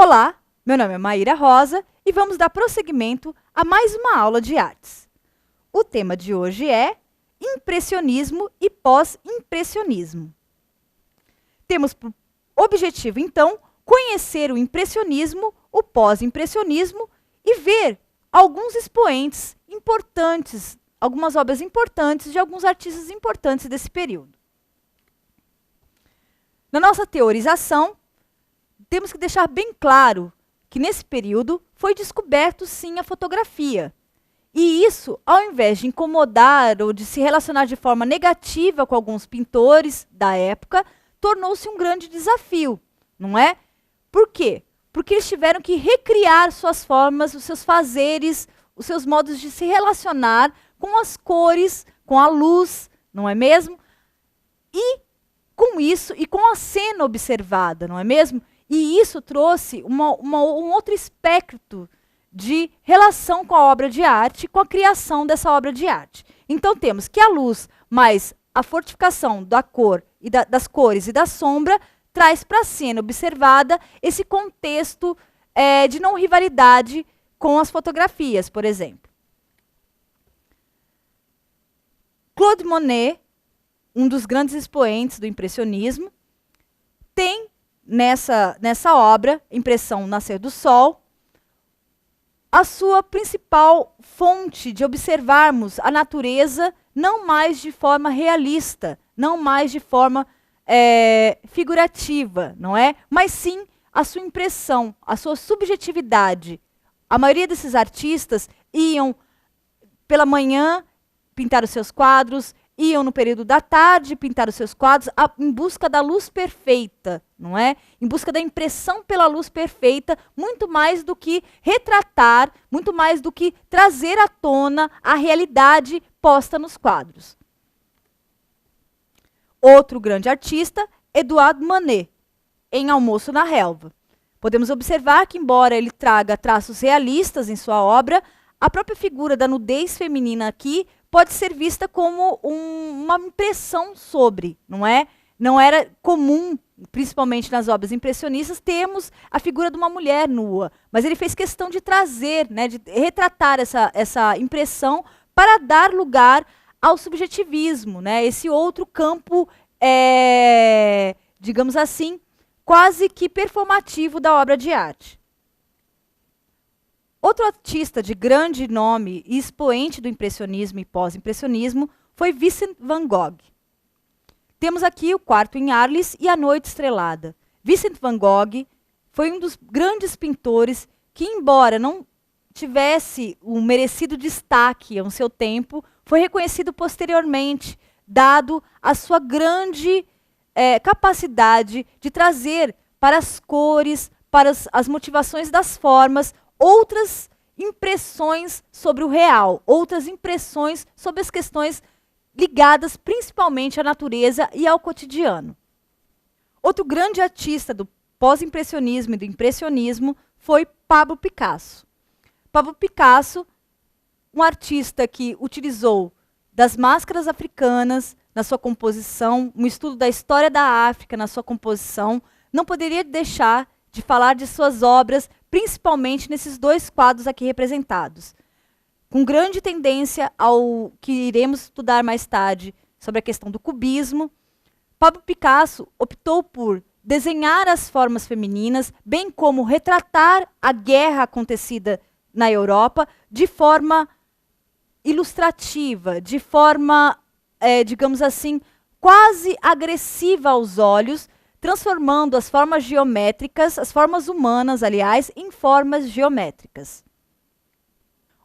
Olá, meu nome é Maíra Rosa e vamos dar prosseguimento a mais uma aula de artes. O tema de hoje é impressionismo e pós-impressionismo. Temos por objetivo, então, conhecer o impressionismo, o pós-impressionismo e ver alguns expoentes importantes, algumas obras importantes de alguns artistas importantes desse período. Na nossa teorização, temos que deixar bem claro que nesse período foi descoberto sim a fotografia. E isso, ao invés de incomodar ou de se relacionar de forma negativa com alguns pintores da época, tornou-se um grande desafio, não é? Por quê? Porque eles tiveram que recriar suas formas, os seus fazeres, os seus modos de se relacionar com as cores, com a luz, não é mesmo? E com isso, e com a cena observada, não é mesmo? E isso trouxe um outro espectro de relação com a obra de arte, com a criação dessa obra de arte. Então temos que a luz, mais a fortificação da cor e das cores e da sombra, traz para a cena observada esse contexto de não rivalidade com as fotografias, por exemplo. Claude Monet, um dos grandes expoentes do impressionismo, tem nessa obra, Impressão Nascer do Sol, a sua principal fonte de observarmos a natureza não mais de forma realista, não mais de forma figurativa, não é? Mas sim a sua impressão, a sua subjetividade. A maioria desses artistas iam pela manhã pintar os seus quadros, iam no período da tarde pintar os seus quadros em busca da luz perfeita, não é? Em busca da impressão pela luz perfeita, muito mais do que retratar, muito mais do que trazer à tona a realidade posta nos quadros. Outro grande artista, Edouard Manet, em Almoço na Relva. Podemos observar que, embora ele traga traços realistas em sua obra, a própria figura da nudez feminina aqui pode ser vista como uma impressão sobre, não é? Não era comum, principalmente nas obras impressionistas, termos a figura de uma mulher nua, mas ele fez questão de trazer, né, de retratar essa impressão para dar lugar ao subjetivismo, né? Esse outro campo, digamos assim, quase que performativo da obra de arte. Outro artista de grande nome e expoente do impressionismo e pós-impressionismo foi Vincent van Gogh. Temos aqui o Quarto em Arles e A Noite Estrelada. Vincent van Gogh foi um dos grandes pintores que, embora não tivesse um merecido destaque ao seu tempo, foi reconhecido posteriormente, dado a sua grande capacidade de trazer para as cores, para as motivações das formas, outras impressões sobre o real, outras impressões sobre as questões ligadas principalmente à natureza e ao cotidiano. Outro grande artista do pós-impressionismo e do impressionismo foi Pablo Picasso. Pablo Picasso, um artista que utilizou das máscaras africanas na sua composição, um estudo da história da África na sua composição, não poderia deixar de falar de suas obras, principalmente nesses dois quadros aqui representados. Com grande tendência ao que iremos estudar mais tarde sobre a questão do cubismo, Pablo Picasso optou por desenhar as formas femininas, bem como retratar a guerra acontecida na Europa de forma ilustrativa, de forma, digamos assim, quase agressiva aos olhos, transformando as formas geométricas, as formas humanas, aliás, em formas geométricas.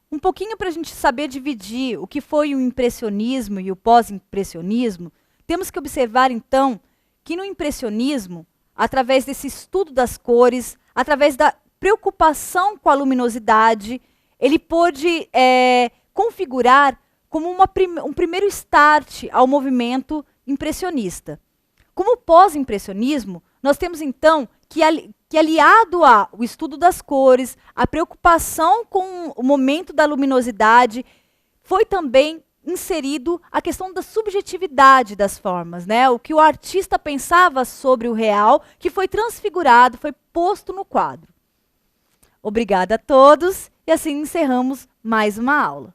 Um pouquinho para a gente saber dividir o que foi o impressionismo e o pós-impressionismo, temos que observar, então, que no impressionismo, através desse estudo das cores, através da preocupação com a luminosidade, ele pôde configurar como um primeiro start ao movimento impressionista. Como pós-impressionismo, nós temos então que aliado ao estudo das cores, a preocupação com o momento da luminosidade, foi também inserido a questão da subjetividade das formas, né? O que o artista pensava sobre o real, que foi transfigurado, foi posto no quadro. Obrigada a todos e assim encerramos mais uma aula.